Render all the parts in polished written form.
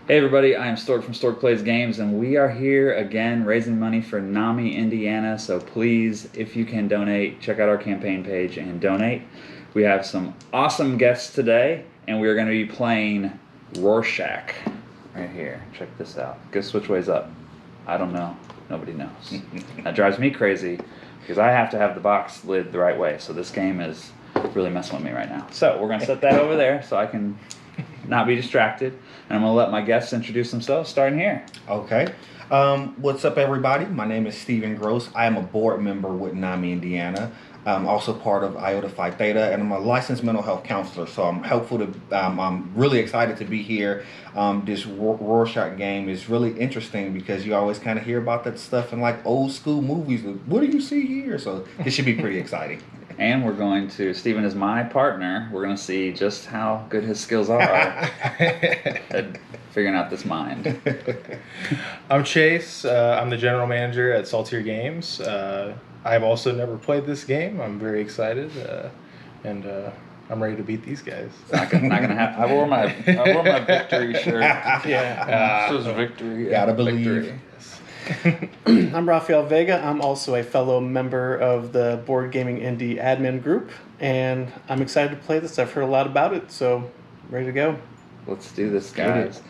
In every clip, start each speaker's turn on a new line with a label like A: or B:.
A: Hey everybody, I am Stork from Stork Plays Games, and we are here again raising money for NAMI, Indiana. So please, if you can donate, check out our campaign page and donate. We have some awesome guests today, and we are going to be playing Rorschach right here. Check this out. Guess which way's up? I don't know. Nobody knows. That drives me crazy because I have to have the box lid the right way. So this game is really messing with me right now. So we're going to set that over there so I can not be distracted. And I'm going to let my guests introduce themselves, starting here.
B: Okay. What's up, everybody? My name is Stephen Gross. I am a board member with NAMI, Indiana. I'm also part of Iota Phi Theta, and I'm a licensed mental health counselor. So I'm really excited to be here. This Rorschach game is really interesting because you always kind of hear about that stuff in like old school movies. What do you see here? So this should be pretty exciting.
A: And we're going to, Stephen is my partner, we're going to see just how good his skills are at figuring out this mind.
C: I'm Chase. I'm the general manager at Saltier Games. I've also never played this game. I'm very excited, and I'm ready to beat these guys.
A: It's not gonna happen. I wore my victory shirt.
C: Yeah.
A: This was victory.
B: Gotta believe.
A: Victory.
D: I'm Rafael Vega. I'm also a fellow member of the Board Gaming Indie admin group, and I'm excited to play this. I've heard a lot about it, so ready to go.
A: Let's do this, guys.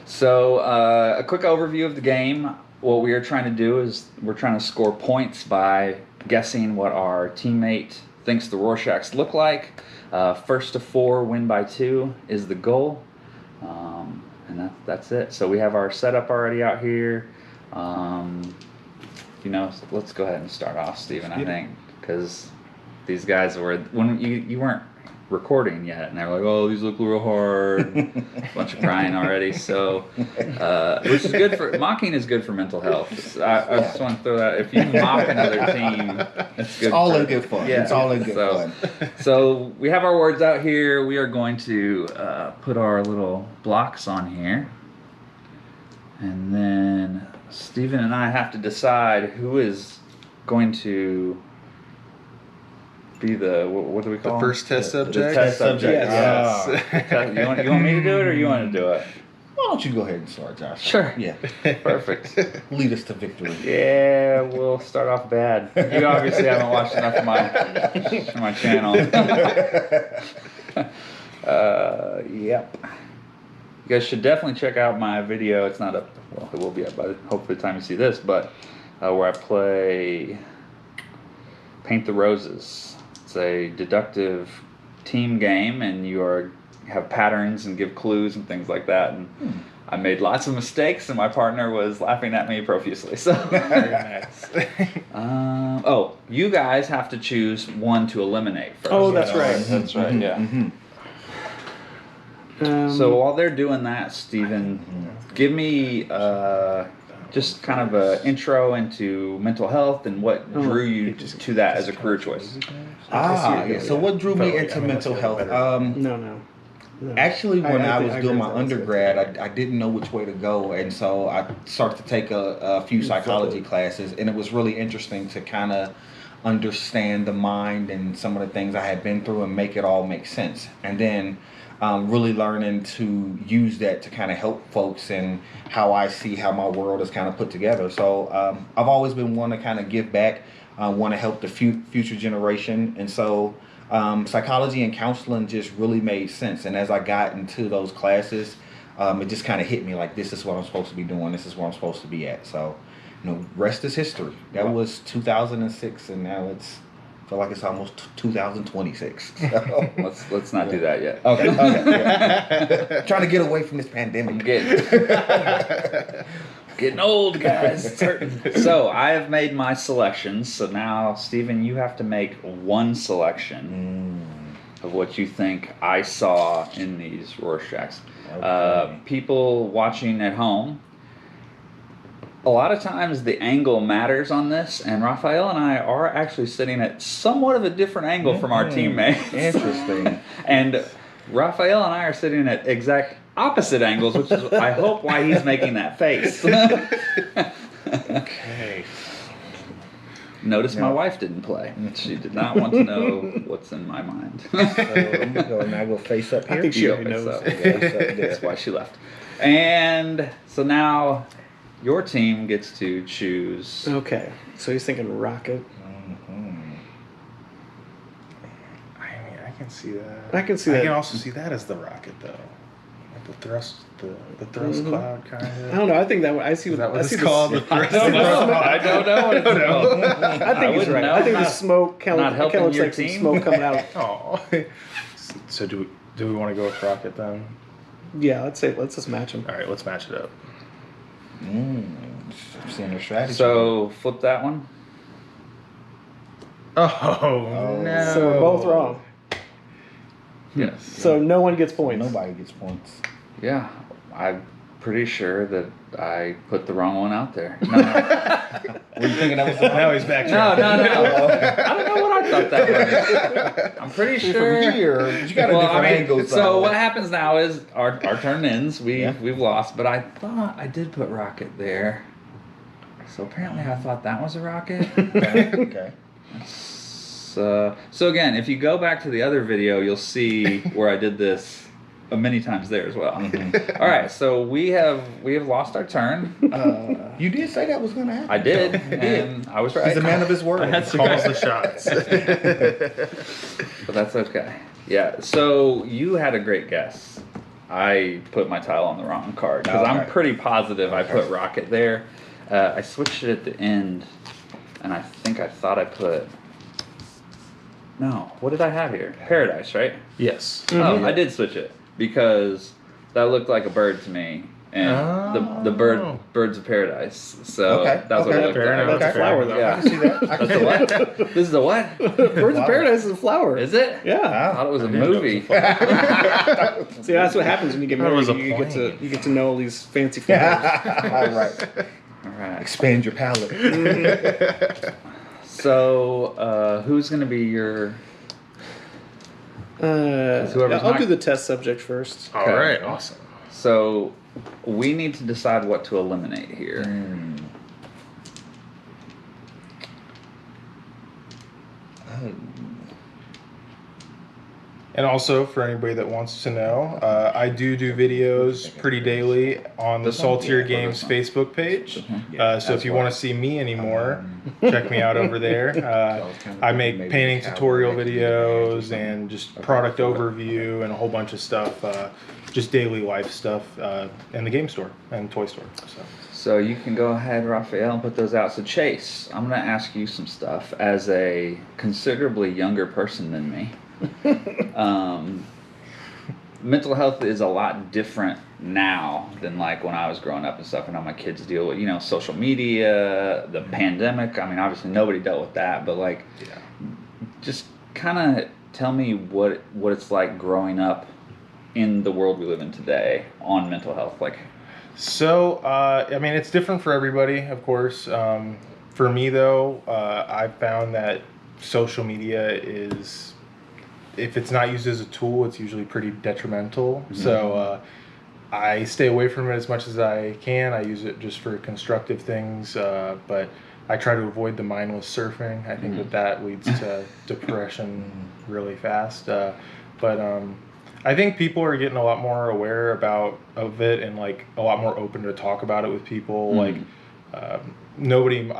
A: So, a quick overview of the game. What we are trying to do is we're trying to score points by guessing what our teammate thinks the Rorschachs look like. First to 4, win by 2 is the goal, and that's it. So we have our setup already out here. Let's go ahead and start off, Stephen, I think, because these guys were, when you weren't recording yet, and they were like, oh, these look real hard, a bunch of crying already, so, which is good for, mocking is good for mental health. I just want to throw that, if you mock another team, it's good.
B: It's all in good fun.
A: Yeah,
B: it's all in good fun.
A: So we have our words out here. We are going to put our little blocks on here, and then Stephen and I have to decide who is going to be the, what do we call
C: The first test subject?
A: The test subject,
B: Yes.
A: yes. You want me to do it, or you want to do it?
B: Why don't you go ahead and start, Josh?
A: Sure.
B: Yeah.
A: Perfect.
B: Lead us to victory.
A: Yeah, we'll start off bad. You obviously haven't watched enough of my channel. Yep. You guys should definitely check out my video. It's not up, well, it will be up by hopefully the time you see this, but where I play Paint the Roses. It's a deductive team game, and you have patterns and give clues and things like that. And I made lots of mistakes, and my partner was laughing at me profusely. So
C: Very nice.
A: you guys have to choose one to eliminate first.
D: Oh, that's right.
A: That's right. Yeah.
B: Mm-hmm.
A: So while they're doing that, Stephen, give me just kind of an intro into mental health and what drew you to that as a career choice.
B: So what drew me into mental health?
D: No.
B: Actually, when I was doing my undergrad, I didn't know which way to go, and so I started to take a few psychology classes, and it was really interesting to kind of understand the mind and some of the things I had been through and make it all make sense. And then really learning to use that to kind of help folks and how I see how my world is kind of put together. So I've always been one to kind of give back, want to help the future generation. And so psychology and counseling just really made sense. And as I got into those classes, it just kind of hit me like, this is what I'm supposed to be doing. This is where I'm supposed to be at. So, rest is history. That was 2006, and now I feel like it's almost 2026. So.
A: Let's not do that yet.
B: Okay. Yeah. Trying to get away from this pandemic.
A: I'm getting old, guys. It's hurting. So I have made my selections. So now, Stephen, you have to make one selection of what you think I saw in these Rorschachs.
B: Okay.
A: People watching at home, a lot of times the angle matters on this, and Raphael and I are actually sitting at somewhat of a different angle from our teammates.
B: Interesting.
A: And Raphael and I are sitting at exact opposite angles, which is, I hope, why he's making that face.
C: Okay.
A: Notice my wife didn't play. She did not want to know what's in my mind.
B: So I'm gonna go face up here.
D: I think she
A: You
D: already
A: go
D: knows.
A: face up. That's why she left. And so now your team gets to choose.
D: Okay, so he's thinking rocket.
C: I can see that.
D: I can see
C: I
D: that.
C: can also see that as the rocket, though. Like the thrust cloud kind of.
D: I don't know. I think that I see.
C: Is that what
D: I
C: it's
D: see
C: called?
D: The,
C: The thrust
A: I don't know what it's called.
D: I think he's
A: wouldn't
D: right.
A: know.
D: I think the smoke kind
A: Not
D: of
A: helping
D: looks
A: your
D: like some
A: team?
D: smoke coming out.
C: Oh. So do we want to go with rocket then?
D: Yeah, let's just match him.
C: All right, let's match it up.
B: I'm seeing your strategy.
A: So flip that one.
C: Oh, no.
D: So we're both wrong.
A: Yes.
D: So no one gets points.
B: Nobody gets points.
A: Yeah, I'm pretty sure that I put the wrong one out there. No,
B: Were you thinking that was the
C: Now he's back.
A: no. I don't know what I thought that was. I'm pretty sure.
B: From here, you got a different angle.
A: So what happens now is our turn ends. We've lost, but I thought I did put rocket there. So apparently I thought that was a rocket.
B: Okay.
A: So again, if you go back to the other video, you'll see where I did this many times there as well. All right, so we have lost our turn.
B: You did say that was going to happen.
A: I did, and I was right.
B: He's a man of his word.
C: Calls the shots.
A: But that's okay. Yeah. So you had a great guess. I put my tile on the wrong card because I'm pretty positive I put rocket there. I switched it at the end, and I think I thought I put. No, what did I have here? Paradise, right?
C: Yes.
A: Oh, I did switch it because that looked like a bird to me, and the birds of paradise. So that's what it looked
C: Fair
A: like.
C: enough.
D: That's a flower, though.
A: Yeah.
B: I can see that. I can
A: That's a what? This is a what?
D: Birds of Paradise is a flower.
A: Is it?
D: Yeah.
A: I thought it was a movie.
D: See, that's what happens when you get
C: That
D: married.
C: was a
D: You
C: plane.
D: get to know all these fancy flowers.
B: All right.
A: All right.
B: Expand your palate.
A: So, who's going to be your... whoever's
D: I'll
A: not-
D: do the test subject first.
C: All right. Awesome.
A: So, we need to decide what to eliminate here.
C: And also, for anybody that wants to know, I do videos pretty daily on the
A: This one?
C: Saltier
A: Yeah,
C: Games
A: this one.
C: Facebook page.
B: Yeah,
C: So if you
B: that's
C: want to see me anymore, check me out over there. I make painting tutorial videos and just product overview and a whole bunch of stuff, just daily life stuff in the game store and toy store.
A: So, you can go ahead, Raphael, and put those out. So, Chase, I'm going to ask you some stuff as a considerably younger person than me. Mental health is a lot different now than like when I was growing up and stuff. And all my kids deal with, social media, the pandemic. I mean, obviously nobody dealt with that, but like, just kind of tell me what it's like growing up in the world we live in today on mental health. Like,
C: So, I mean, it's different for everybody, of course. For me, though, I've found that social media is, if it's not used as a tool, it's usually pretty detrimental. Mm-hmm. So, I stay away from it as much as I can. I use it just for constructive things, but I try to avoid the mindless surfing. I think that leads to depression really fast. But I think people are getting a lot more aware of it and like a lot more open to talk about it with people. Like I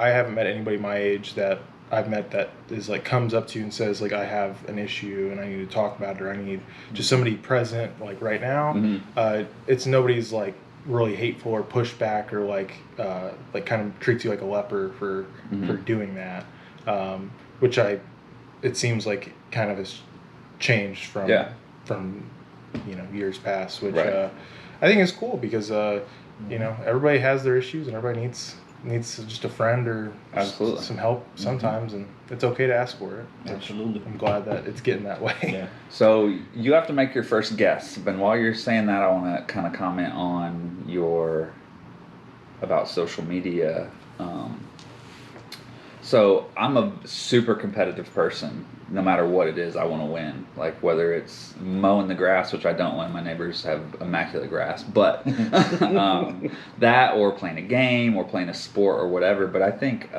C: haven't met anybody my age that I've met that is like comes up to you and says like I have an issue and I need to talk about it, or I need just somebody present like right now. It's nobody's like really hateful or pushback or like kind of treats you like a leper for doing that, which it seems like kind of has changed from years past, which I think is cool because everybody has their issues and everybody needs just a friend or some help sometimes, and it's okay to ask for it.
B: Absolutely.
C: I'm glad that it's getting that way.
B: Yeah.
A: so you have to make your first guess. But while you're saying that, I want to kind of comment on about social media. So I'm a super competitive person. No matter what it is, I want to win. Like whether it's mowing the grass, which I don't win. My neighbors have immaculate grass. But that or playing a game or playing a sport or whatever. But I think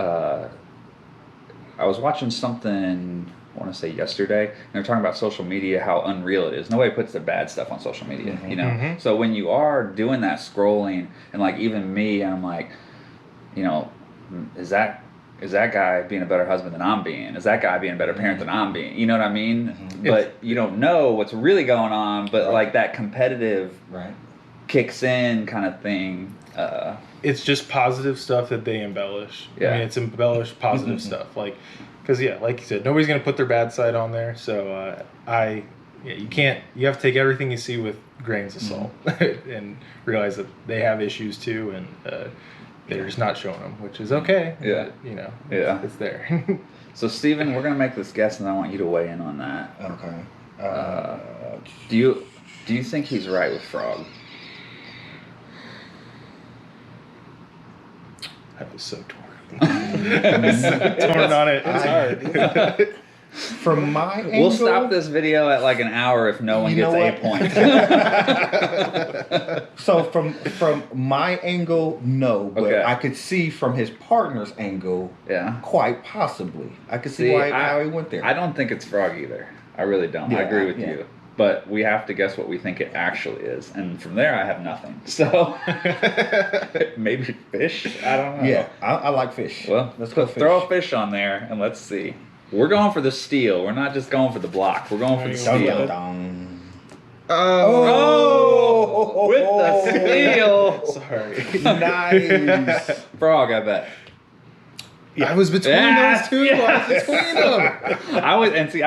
A: I was watching something, I want to say yesterday, and they're talking about social media, how unreal it is. Nobody puts their bad stuff on social media, you know? So when you are doing that scrolling, and like even me, I'm like, you know, is that guy being a better husband than I'm being? Is that guy being a better parent than I'm being? You know what I mean? But you don't know what's really going on, but like that competitive kicks in kind of thing.
C: It's just positive stuff that they embellish.
A: Yeah.
C: I mean, it's embellished positive stuff. Like, because, like you said, nobody's going to put their bad side on there. So, you have to take everything you see with grains of salt and realize that they have issues too. And they're just not showing them, which is okay.
A: Yeah.
C: But, you know, it's there.
A: So, Steven, we're going to make this guess, and I want you to weigh in on that.
B: Okay.
A: Do you think he's right with Frog?
C: I was so torn. Torn on it.
D: It's hard.
B: From my angle,
A: we'll stop this video at like an hour if no one gets a point.
B: So from my angle, no, but
A: Okay.
B: I could see from his partner's angle, quite possibly. I could see how he went there.
A: I don't think it's Frog either. I really don't. I agree with you. But we have to guess what we think it actually is. And from there, I have nothing. So, maybe fish? I don't know.
B: Yeah, I like fish.
A: Well,
B: let's go fish.
A: Throw a fish on there and let's see. We're going for the steal. We're not just going for the block. We're going for the steal. Oh, with the steal.
C: Sorry.
B: Nice.
A: Frog, I bet.
C: I was between those two. I was between them.
A: I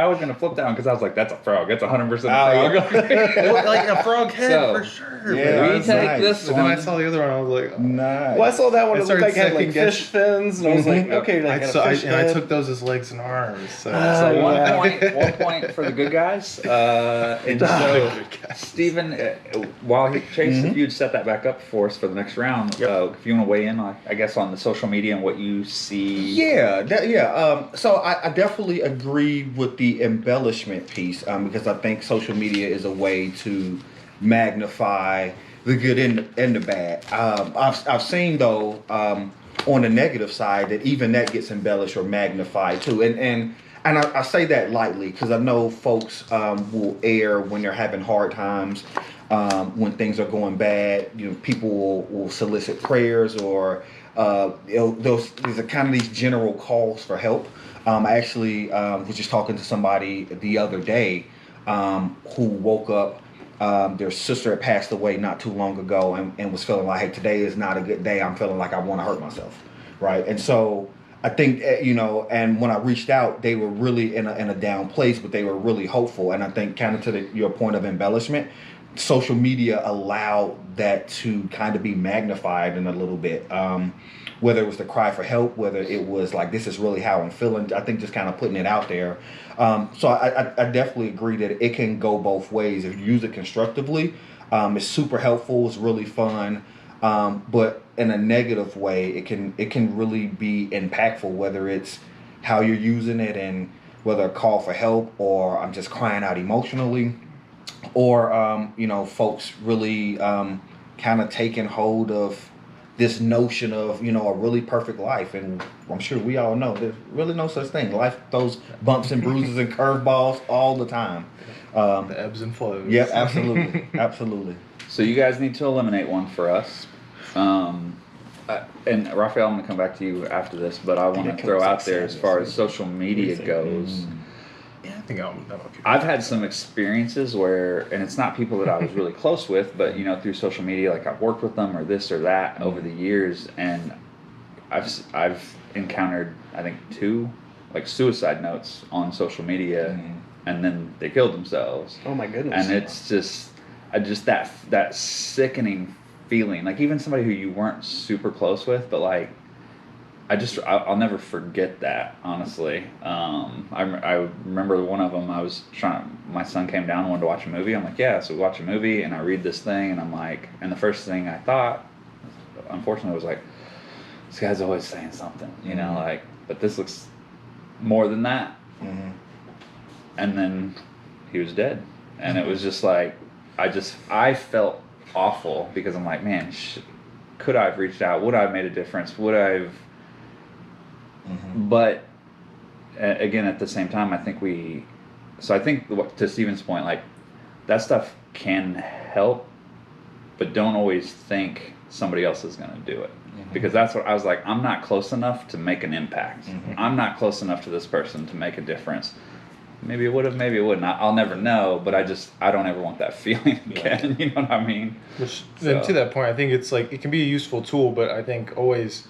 A: was gonna flip that one because I was like, "That's a frog. That's 100% a frog."
C: Like a frog head
A: So,
C: for sure.
B: Yeah,
A: we take this
C: But
A: one.
C: then I saw the other one. I was like,
B: Nice.
D: Well, I saw that one.
C: I
D: It looked like it had like
C: started
D: fish fins, and I was like, okay, that got a fish
C: and I
D: head.
C: took those as legs and arms. So,
A: So
D: yeah.
A: one point for the good guys. And so, Steven, while Chase, if you'd set that back up for us for the next round, if you want to weigh in, I guess, on the social media and what you see.
B: So I definitely agree with the embellishment piece because I think social media is a way to magnify the good and the bad. I've seen though on the negative side that even that gets embellished or magnified too, and I say that lightly because I know folks will err when they're having hard times, when things are going bad. You know, people will solicit prayers or these are kind of these general calls for help. I actually was just talking to somebody the other day who woke up. Their sister had passed away not too long ago and was feeling like, hey, today is not a good day. I'm feeling like I want to hurt myself, right? And so I think, and when I reached out, they were really in a down place, but they were really hopeful. And I think kind of to your point of embellishment, social media allowed that to kind of be magnified in a little bit. Whether it was the cry for help, whether it was like, this is really how I'm feeling, I think just kind of putting it out there. So I definitely agree that it can go both ways. If you use it constructively, it's super helpful, it's really fun. But in a negative way, it can really be impactful, whether it's how you're using it and whether a call for help or I'm just crying out emotionally, or folks really kind of taking hold of this notion of a really perfect life. And I'm sure we all know there's really no such thing. Life throws bumps and bruises and curveballs all the time.
C: The ebbs and flows.
B: Yeah, absolutely. Absolutely.
A: So you guys need to eliminate one for us. And Raphael, I'm going to come back to you after this, but I want to throw out there as far as social media goes.
C: Yeah, I think I'm okay.
A: I've had some experiences where, and it's not people that I was really close with, but through social media, like I've worked with them or this or that over the years, and I've encountered I think 2 like suicide notes on social media, and then they killed themselves.
D: Oh my goodness!
A: And it's just that sickening feeling, like even somebody who you weren't super close with, but like I'll never forget that, honestly. I remember one of them, my son came down and wanted to watch a movie. I'm like, yeah, so we watch a movie, and I read this thing, and I'm like, and the first thing I thought, unfortunately, was like, this guy's always saying something, like, but this looks more than that. And then he was dead. And it was just like, I felt awful because I'm like, man, could I have reached out? Would I have made a difference? Would I have... But again, at the same time, I think to Steven's point, like, that stuff can help, but don't always think somebody else is going to do it. Because that's what I was like, I'm not close enough to make an impact. I'm not close enough to this person to make a difference. Maybe it would have, maybe it wouldn't. I'll never know, but I don't ever want that feeling again. You know what I mean?
C: And to that point, I think it's like, it can be a useful tool, but I think always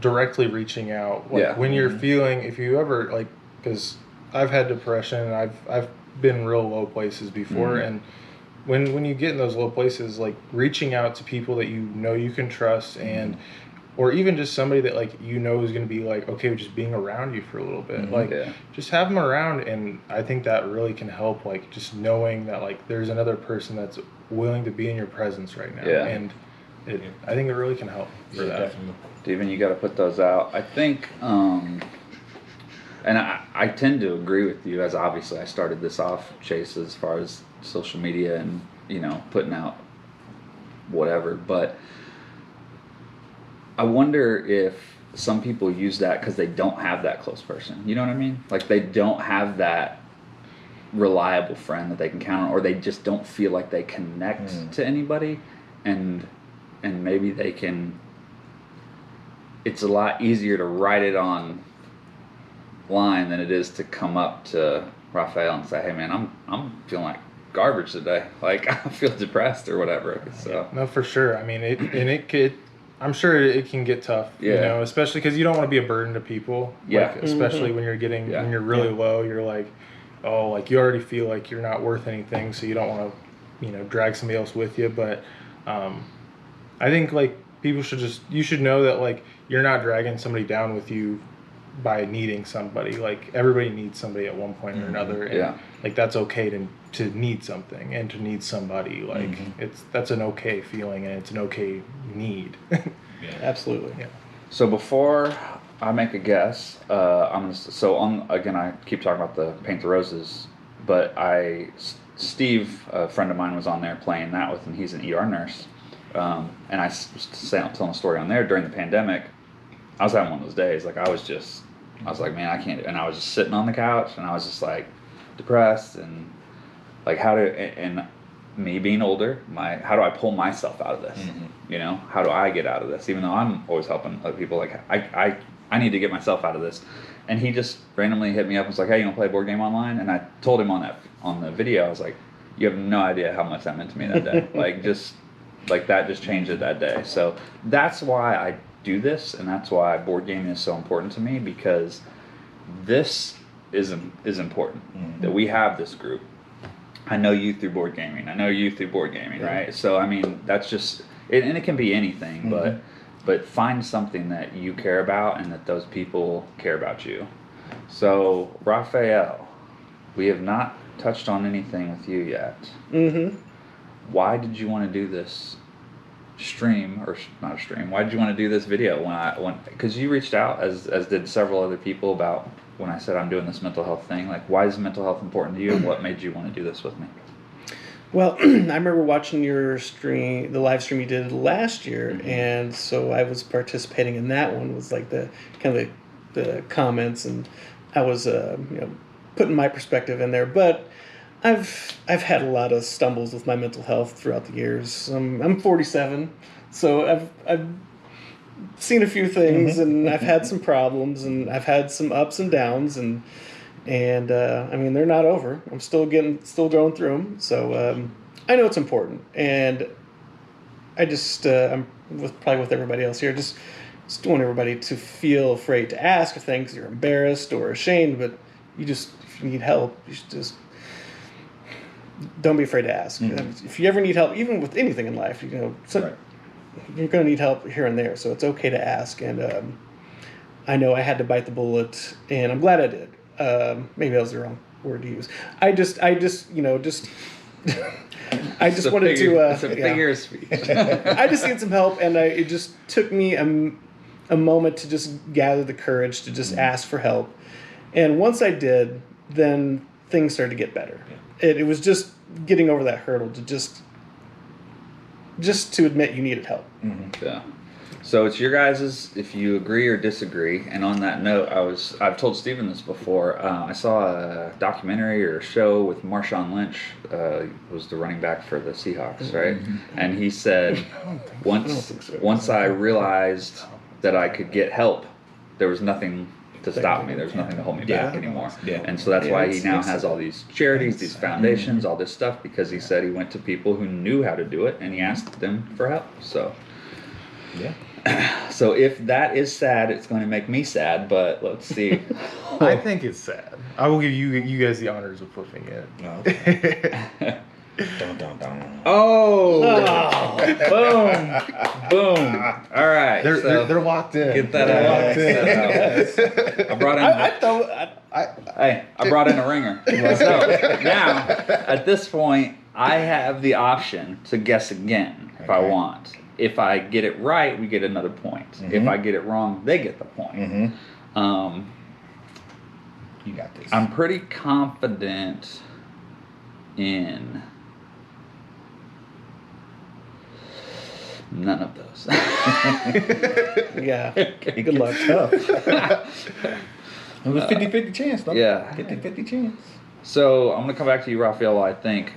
C: directly reaching out. Like when you're feeling, if you ever, like, because I've had depression and I've been real low places before, and when you get in those low places, like reaching out to people that you know you can trust, and or even just somebody that like you know is going to be like okay with just being around you for a little bit, like just have them around, and I think that really can help, like just knowing that like there's another person that's willing to be in your presence right now, and I think it really can help for that.
B: Definitely.
A: Steven, you got to put those out. I think, and I tend to agree with you, as obviously I started this off, Chase, as far as social media and, you know, putting out whatever, but I wonder if some people use that because they don't have that close person. You know what I mean? Like, they don't have that reliable friend that they can count on, or they just don't feel like they connect to anybody, and maybe they can. It's a lot easier to write it on line than it is to come up to Raphael and say, "Hey, man, I'm feeling like garbage today. Like, I feel depressed or whatever." So
C: no, for sure. I mean, it could. I'm sure it can get tough. You know, especially because you don't want to be a burden to people.
A: Yeah.
C: Like, especially when you're when you're really low, you're like, oh, like you already feel like you're not worth anything, so you don't want to, you know, drag somebody else with you. But I think like people you should know that like you're not dragging somebody down with you by needing somebody. Like, everybody needs somebody at one point or another, and like that's okay to need something and to need somebody. Like that's an okay feeling, and it's an okay need.
D: Absolutely.
C: Yeah.
A: So before I make a guess, again, I keep talking about the Paint the Roses, but Steve, a friend of mine, was on there playing that with him. He's an ER nurse, and I was telling a story on there during the pandemic. I was having one of those days, like I was like, man, I can't, and I was just sitting on the couch, and I was just like depressed, and like and me being older, how do I pull myself out of this? You know, how do I get out of this? Even though I'm always helping other people, like I need to get myself out of this. And he just randomly hit me up and was like, hey, you want to play a board game online? And I told him on the video, I was like, you have no idea how much that meant to me that day. That just changed it that day. So that's why I do this, and that's why board gaming is so important to me, because this is important, that we have this group. I know you through board gaming. I know you through board gaming, right? So I mean, that's just and it can be anything, but find something that you care about and that those people care about you. So Raphael, we have not touched on anything with you yet. Why did you want to do this stream, or not a stream? Why did you want to do this video because you reached out, as did several other people, about when I said I'm doing this mental health thing? Like, why is mental health important to you, and what made you want to do this with me?
D: Well, I remember watching your stream, the live stream you did last year, and so I was participating in that one. Was like the kind of the comments, and I was putting my perspective in there. But I've had a lot of stumbles with my mental health throughout the years. I'm 47, so I've seen a few things, and I've had some problems, and I've had some ups and downs, and I mean, they're not over. I'm still going through them. So I know it's important, and I just I'm probably with everybody else here. Just want everybody to feel afraid to ask if things you're embarrassed or ashamed, but if you need help, you should just don't be afraid to ask. If you ever need help, even with anything in life, you're going to need help here and there. So it's okay to ask, and I know I had to bite the bullet, and I'm glad I did. Maybe that was the wrong word to use. I just wanted to.
A: It's a figure of speech.
D: I just needed some help, and it just took me a moment to just gather the courage to just ask for help. And once I did, then things started to get better. It was just getting over that hurdle to just to admit you needed help.
A: Yeah. So it's your guys's if you agree or disagree. And on that note, I've told Stephen this before. I saw a documentary or a show with Marshawn Lynch, was the running back for the Seahawks, right? Mm-hmm. And he said once I realized that I could get help, there was nothing to stop me. There's nothing to hold me back anymore. Yeah. And so that's why he now has all these charities, these foundations, all this stuff, because he said he went to people who knew how to do it and he asked them for help. So
B: yeah.
A: So if that is sad, it's going to make me sad, but let's see.
C: I think it's sad. I will give you guys the honors of flipping it.
B: Okay.
A: Oh! Boom! All right,
C: they're locked in.
A: Get that out. I brought in. I brought in a ringer. So now, at this point, I have the option to guess again if I want. If I get it right, we get another point. Mm-hmm. If I get it wrong, they get the point.
B: Mm-hmm. You got this.
A: I'm pretty confident in none of those.
D: Yeah.
B: Good luck. Tough. It was 50-50 chance, though.
A: Yeah.
B: 50-50 chance.
A: So I'm going to come back to you, Raphael. I think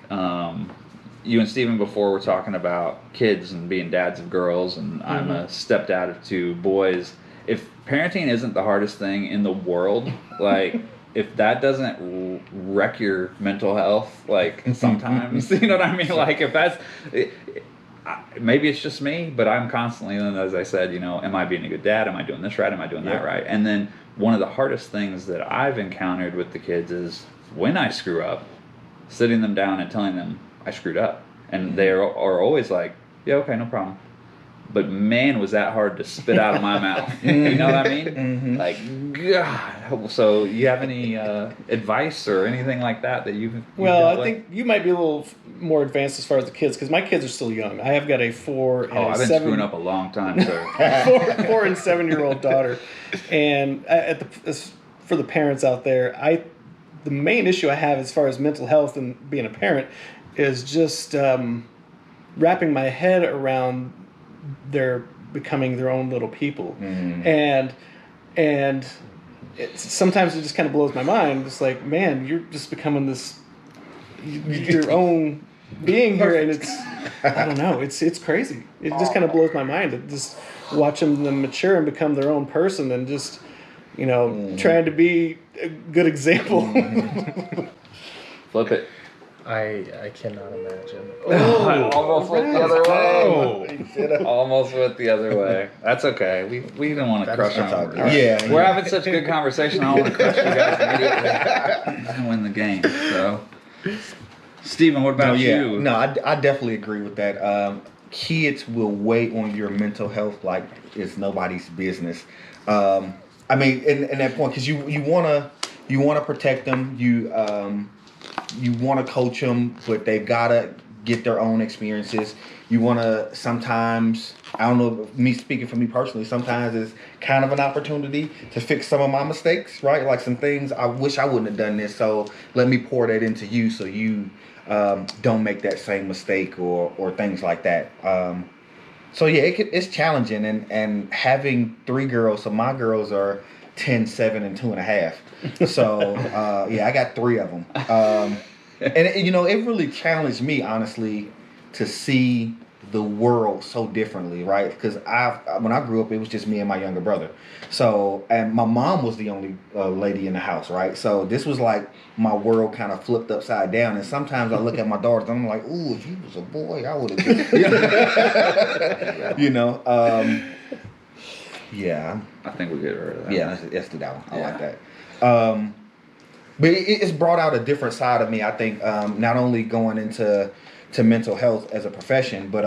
A: you and Steven before were talking about kids and being dads of girls, and I'm a stepdad of 2 boys. If parenting isn't the hardest thing in the world, like if that doesn't wreck your mental health, like sometimes, you know what I mean? Like if that's, maybe it's just me, but I'm constantly, as I said, you know, am I being a good dad? Am I doing this right? Am I doing that right? And then one of the hardest things that I've encountered with the kids is when I screw up, sitting them down and telling them I screwed up. And they are always like, yeah, okay, no problem. But man, was that hard to spit out of my mouth. You know what I mean? Mm-hmm. Like, God. So you have any advice or anything like that you've
D: Well, I think you might be a little more advanced as far as the kids, because my kids are still young. I have got a 4 and
A: I've been screwing up a long time, sir.
D: 4 and 7-year-old daughter. And for the parents out there, the main issue I have as far as mental health and being a parent is just wrapping my head around they're becoming their own little people. And sometimes it just kind of blows my mind. It's like, man, you're just becoming this your own being here, and it's I don't know, it's crazy. It just kind of blows my mind to just watch them mature and become their own person, and just trying to be a good example.
A: Flip it.
C: I cannot imagine.
A: Almost went the other way. Almost went the other way. That's okay. We didn't want to crush them.
B: Yeah.
A: We're having such good conversation. I don't want to crush you guys immediately and win the game. So, Steven, what about you?
B: No, I definitely agree with that. Kids will weigh on your mental health like it's nobody's business. I mean, in that point, because you wanna protect them. You want to coach them, but they've got to get their own experiences. You want to sometimes, I don't know, me speaking for me personally, sometimes it's kind of an opportunity to fix some of my mistakes, right? Like some things I wish I wouldn't have done this, so let me pour that into you so you don't make that same mistake or things like that. So yeah, it's challenging, and having 3 girls, so my girls are 10, 7, and 2.5. So yeah, I got 3 of them, and it really challenged me, honestly, to see the world so differently, right? Because when I grew up, it was just me and my younger brother. So, and my mom was the only lady in the house, right? So this was like my world kind of flipped upside down. And sometimes I look at my daughters and I'm like, ooh, if he was a boy, I would have. Yeah.
A: I think we get rid of that.
B: Yeah, let's do that one. I like that. But it's brought out a different side of me, I think, not only going into mental health as a profession, but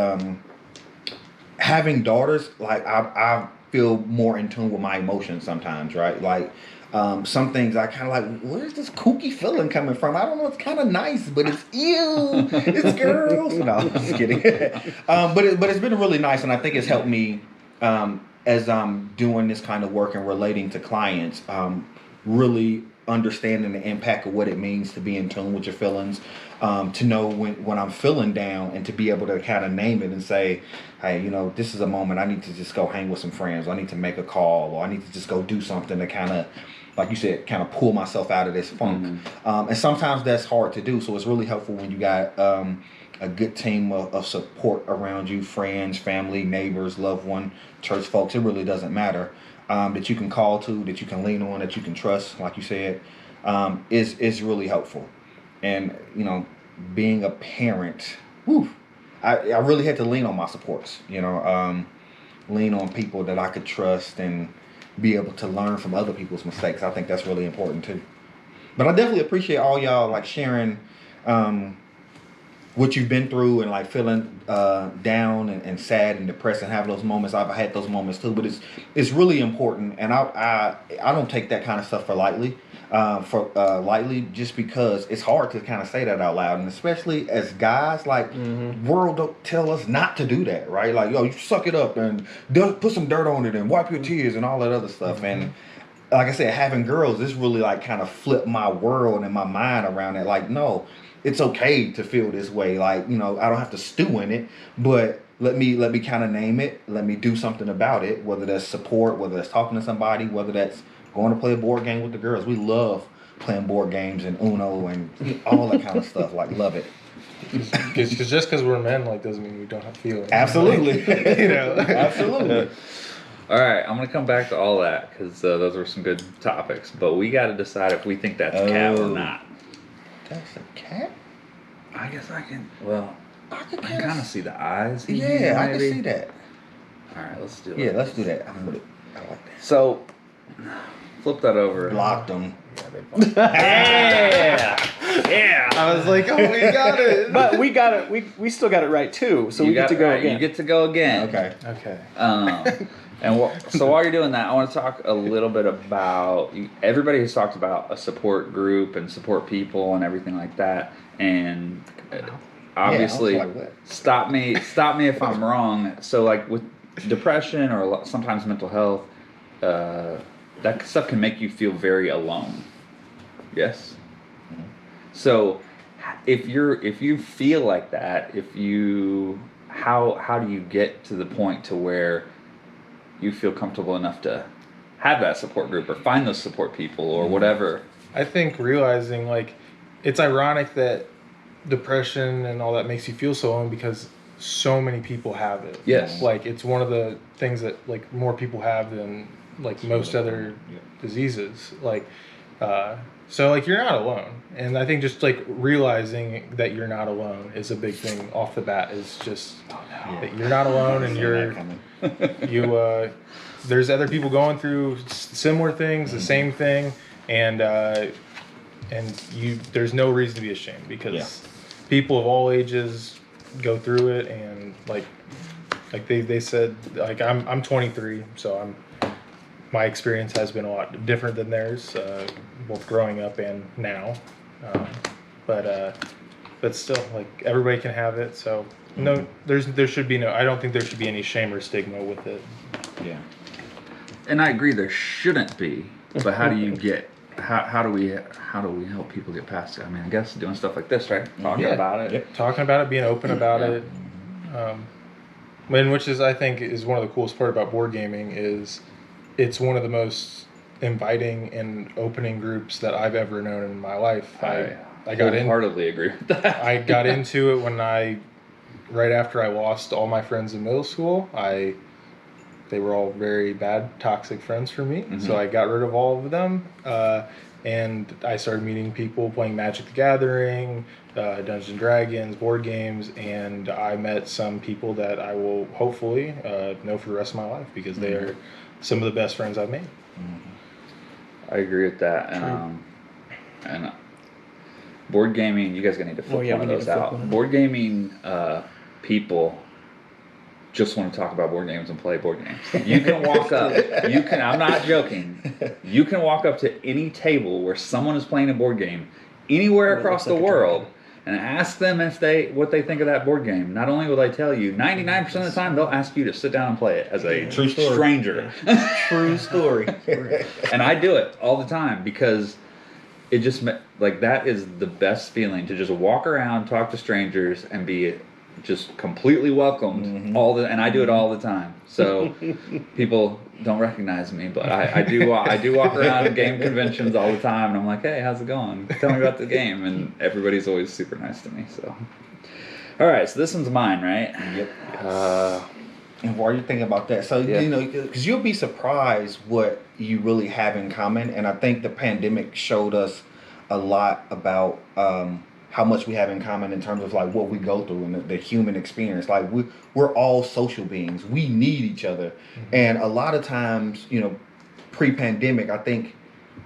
B: having daughters, like I feel more in tune with my emotions sometimes, right? Like some things I kind of like, where's this kooky feeling coming from? I don't know, it's kind of nice, but it's ew, it's girls. No, I'm just kidding. But it's been really nice, and I think it's helped me as I'm doing this kind of work and relating to clients, really understanding the impact of what it means to be in tune with your feelings, to know when I'm feeling down, and to be able to kind of name it and say, hey, this is a moment I need to just go hang with some friends, or I need to make a call, or I need to just go do something to kind of, like you said, kind of pull myself out of this funk. And sometimes that's hard to do, so it's really helpful when you got a good team of support around you, friends, family, neighbors, loved one, church folks. It really doesn't matter. That you can call to, that you can lean on, that you can trust, like you said, is really helpful. And being a parent, I really had to lean on my supports. Lean on people that I could trust and be able to learn from other people's mistakes. I think that's really important too. But I definitely appreciate all y'all like sharing what you've been through, and like feeling down and sad and depressed, and having those moments. I've had those moments too, but it's really important, and I don't take that kind of stuff lightly, just because it's hard to kind of say that out loud, and especially as guys, like world don't tell us not to do that, right? Like, yo, you suck it up and put some dirt on it and wipe your tears and all that other stuff. And like I said, having girls, this really like kind of flipped my world and my mind around it. Like, no, it's okay to feel this way. Like, I don't have to stew in it, but let me kind of name it. Let me do something about it, whether that's support, whether that's talking to somebody, whether that's going to play a board game with the girls. We love playing board games and Uno and all that kind of stuff. Like, love it.
C: Because just because we're men, like, doesn't mean we don't have feelings.
B: Absolutely.
C: Absolutely.
A: All right, I'm going to come back to all that because those were some good topics. But we got to decide if we think that's a cat or not.
B: That's a cat?
A: I guess I can. Well, I can kind of see the eyes.
B: Yeah, I can see that.
A: All right, let's do it.
B: Yeah, let's do that. I like that.
A: So, flip that over.
B: Blocked them.
A: Yeah, yeah.
C: I was like, oh, we got it.
D: But we got it. We still got it right too. So we get to go again.
A: You get to go again.
B: Okay.
A: So while you're doing that, I want to talk a little bit about everybody has talked about a support group and support people and everything like that. And obviously, stop me if I'm wrong. So like with depression or sometimes mental health, that stuff can make you feel very alone. Yes. Mm-hmm. So if you feel like that, how do you get to the point to where you feel comfortable enough to have that support group or find those support people or whatever?
C: I think realizing, like, it's ironic that depression and all that makes you feel so alone because so many people have it.
A: Yes.
C: Like, it's one of the things that, like, more people have than, like, most other diseases. Like, so, like, you're not alone. And I think just, like, realizing that you're not alone is a big thing off the bat, is just that you're not alone, and there's other people going through similar things, the same thing, and there's no reason to be ashamed, because people of all ages go through it, and like they said, like, I'm 23, so my experience has been a lot different than theirs, both growing up and now, but still, like, everybody can have it, so no, there should be I don't think there should be any shame or stigma with it.
B: Yeah.
A: And I agree there shouldn't be, but how do you how do we help people get past it? I mean, I guess doing stuff like this, right? Talking about it.
C: Yep. Talking about it, being open about it. Which is, I think, is one of the coolest part about board gaming, is it's one of the most inviting and opening groups that I've ever known in my life. I
A: wholeheartedly agree with that.
C: I got into it right after I lost all my friends in middle school. They were all very bad, toxic friends for me. Mm-hmm. So I got rid of all of them. And I started meeting people, playing Magic the Gathering, Dungeons and Dragons, board games, and I met some people that I will hopefully know for the rest of my life, because they are some of the best friends I've made.
A: I agree with that. And board gaming, you guys are going to need to flip one of those out. Board gaming people just want to talk about board games and play board games. You can walk up, I'm not joking, you can walk up to any table where someone is playing a board game anywhere across the world and ask them what they think of that board game. Not only will they tell you, 99% of the time they'll ask you to sit down and play it as a
B: true
A: stranger.
B: True story.
A: And I do it all the time because it just like that is the best feeling to just walk around, talk to strangers, and be just completely welcomed and I do it all the time. So people don't recognize me, but I do walk around game conventions all the time, and I'm like, hey, how's it going? Tell me about the game, and everybody's always super nice to me. So, all right, so this one's mine, right?
B: Yep. And while you're thinking about that, so you know, because you'll be surprised what you really have in common, and I think the pandemic showed us a lot about how much we have in common in terms of like what we go through and the human experience. Like we're all social beings. We need each other, and a lot of times, you know, pre-pandemic, I think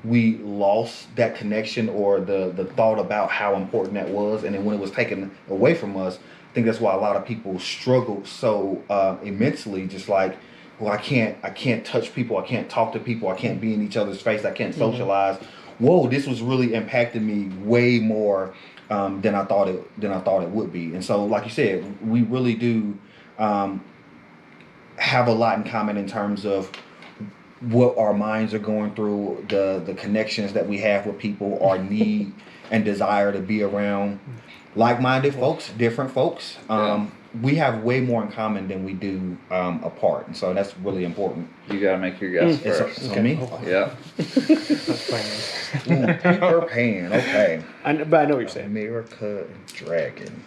B: we lost that connection or the thought about how important that was, and then when it was taken away from us, I think that's why a lot of people struggled so immensely. Just like, well, I can't touch people, I can't talk to people, I can't be in each other's face, I can't socialize. Whoa, this was really impacting me way more than I thought it would be. And so, like you said, we really do have a lot in common in terms of what our minds are going through, the connections that we have with people, our need and desire to be around like-minded folks, different folks. We have way more in common than we do apart, and so that's really important.
A: You got to make your guess first.
B: So me?
A: Yeah.
B: Peter Pan. Okay.
D: But I know what you're saying.
B: America and Dragon.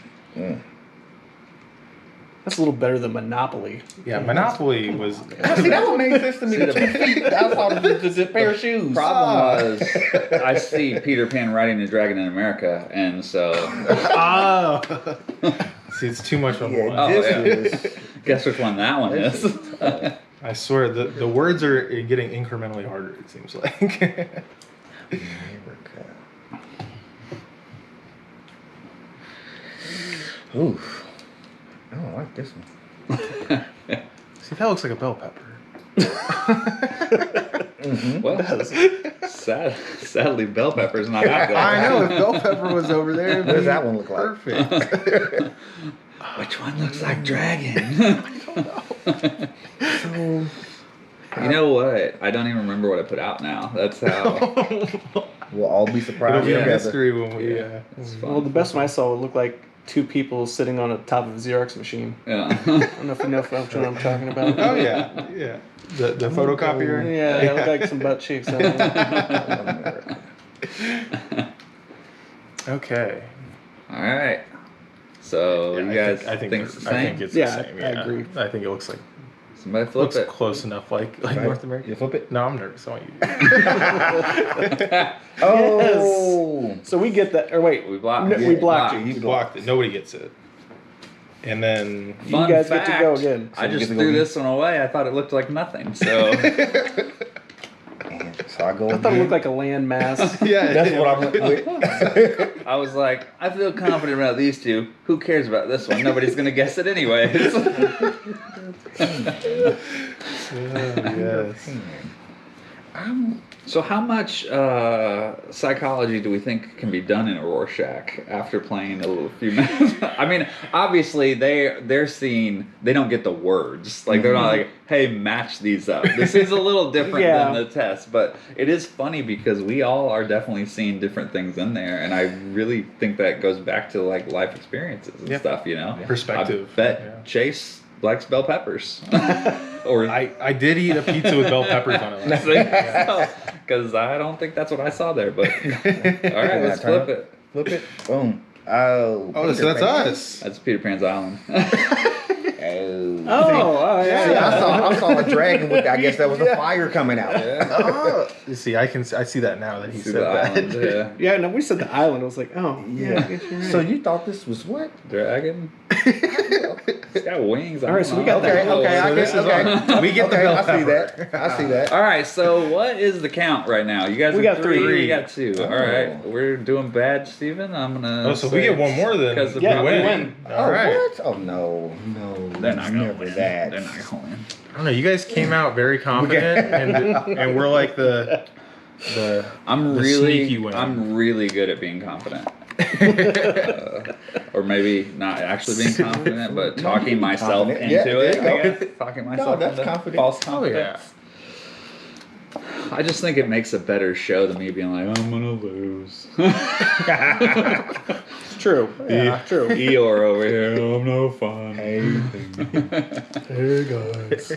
D: That's a little better than Monopoly.
C: Yeah, Monopoly was.
B: See, that one made sense to me. The 2 feet. I saw the pair of shoes.
A: Problem was, I see Peter Pan riding the dragon in America, and so.
C: See, it's too much of one.
A: Guess which one that one is.
C: I swear, the words are getting incrementally harder, it seems like.
B: America. Oof. I don't like this one.
C: See, that looks like a bell pepper.
A: Well, sadly, bell pepper's not out there.
C: I know, if bell pepper was over there,
B: what does that one look like?
C: Perfect.
A: Which one looks like dragon?
C: I don't know.
B: So,
A: you know what? I don't even remember what I put out now. That's how.
B: we'll all be surprised
C: It'll be a
B: together.
C: mystery when we.
A: It's fun.
D: Well, the best one I saw would look like 2 people sitting on the top of a Xerox machine.
A: Yeah.
D: I don't know if you know which one I'm talking about.
C: Oh yeah. The photocopier.
D: Yeah, it looked like some butt cheeks. On it.
C: Okay.
A: All right. So you guys
C: I think
A: it's the
C: I
A: same?
C: think it's
D: Yeah,
C: the same.
D: I agree.
C: I think it looks like
A: Somebody flip
C: looks
A: it.
C: close enough, like
B: Right.
C: North America.
B: You flip it?
C: No, I'm nervous. I want you.
B: Oh.
D: So we get that. Or wait,
A: We blocked.
D: No, we blocked you.
C: You blocked it. Nobody gets it. And then
D: You guys get to go again.
A: I
B: So you
A: just
B: get to
A: threw
B: go
A: this one away. I thought it looked like nothing. So
B: And so I go
D: I thought it looked like a land mass.
C: yeah,
B: That's what I went with.
A: I was like, I feel confident about these two. Who cares about this one? Nobody's gonna guess it anyways.
C: yes.
A: So how much psychology do we think can be done in a Rorschach after playing a few minutes? I mean, obviously they're seeing, they don't get the words. Like they're not like, hey, match these up. This is a little different than the test, but it is funny because we all are definitely seeing different things in there, and I really think that goes back to like life experiences and stuff, you know?
C: Perspective.
A: I bet Chase likes bell peppers. Or
C: I did eat a pizza with bell peppers on it last night.
A: Because I don't think that's what I saw there, but all right, let's flip it.
B: Flip it. Boom. Oh.
C: Oh, so that's us.
A: That's Peter Pan's Island.
D: Oh, yeah.
B: See, I saw a dragon with. I guess that was a fire coming out.
C: You see, I see that now that he
A: See
C: said
A: the
C: that.
A: island, yeah.
D: Yeah, no, we said the island. I was like, oh, yeah. I guess you're right.
B: So you thought this was what?
A: Dragon. It's got wings.
D: All right, so we got
B: Okay,
D: that.
B: okay,
C: So this is on. We get the bell
B: I see
C: pepper.
B: that. I see that.
A: All right, so what is the count right now? You guys
D: We
A: are
D: got three.
A: We got 2. All right, we're doing bad, Steven. I'm gonna.
C: Oh, so if we get one more, then
A: because
C: we
D: Yeah, we
C: win.
D: win.
C: All right.
B: What? Oh no.
A: they're not gonna
B: never
A: win.
B: that.
A: They're not gonna win.
C: I don't know. You guys came out very confident, and we're like the
A: I'm
C: the
A: really,
C: sneaky winner.
A: I'm really good at being confident. Or maybe not actually being confident, but talking myself
B: Confident.
A: into
B: Yeah,
A: it.
B: there you
A: I
B: go.
A: guess. Talking
B: No,
A: myself
B: that's
A: into
B: confident.
A: false
C: Oh yeah.
A: confidence. I just think it makes a better show than me being like, I'm gonna lose.
D: It's true. Yeah, true.
A: Eeyore over here, I'm no fun.
B: Hey guys.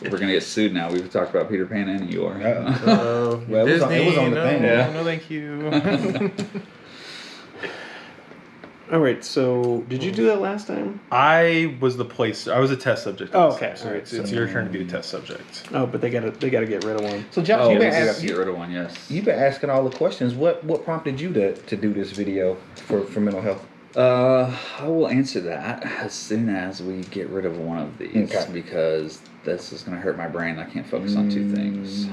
A: We're gonna get sued now. We've talked about Peter Pan and Eeyore.
B: Well, it was on the thing.
A: Yeah.
C: No, thank you.
D: All right. So, did you do that last time?
C: I was a test subject.
D: Oh, okay.
C: So
D: All right,
C: it's
D: so-
C: your turn to be the test subject.
D: Oh, but they gotta get rid of one.
B: So Josh,
A: Oh,
B: you've
A: we
B: been
A: do have to
B: asking,
A: get rid of one, yes.
B: you've been asking all the questions. What prompted you to do this video for mental health?
A: I will answer that as soon as we get rid of one of these,
B: Okay.
A: because this is going to hurt my brain. I can't focus on two things.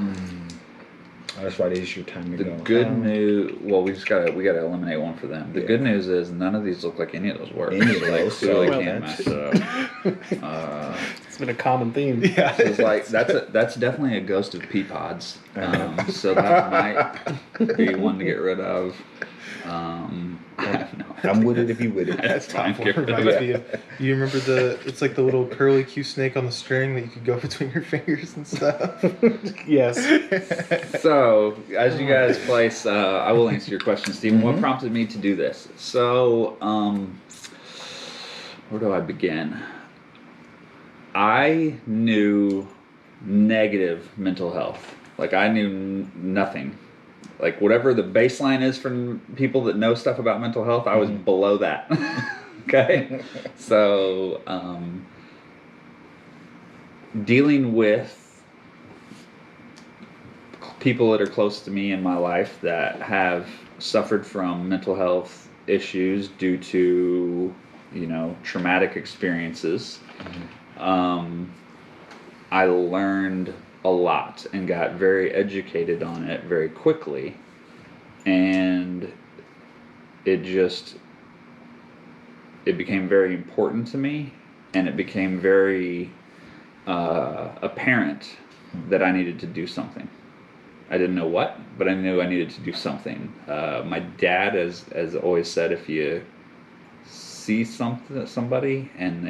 B: That's right. It's your time to
A: The
B: go.
A: good news, well, we gotta eliminate one for them. The good news is none of these look like any of those work.
B: Any of those,
A: We really
B: so
A: can't
B: that's-
A: match it up.
D: It's been a common theme.
C: Yeah.
A: So it's like that's definitely a ghost of pea pods. So that might be one to get rid of. I have no idea.
B: I'm with it if you with it.
A: That's fine. Get rid of
C: Reminds
A: it.
C: me of, you remember it's like the little curly Q snake on the string that you could go between your fingers and stuff.
D: Yes.
A: So, as you guys place, I will answer your question, Stephen. What prompted me to do this? So, where do I begin? I knew negative mental health. Like, I knew nothing. Like, whatever the baseline is for people that know stuff about mental health, I was below that. Okay? So, dealing with people that are close to me in my life that have suffered from mental health issues due to, traumatic experiences, I learned a lot and got very educated on it very quickly, and it became very important to me, and it became very apparent that I needed to do something. I didn't know what, but I knew I needed to do something. My dad has always said, if you see somebody and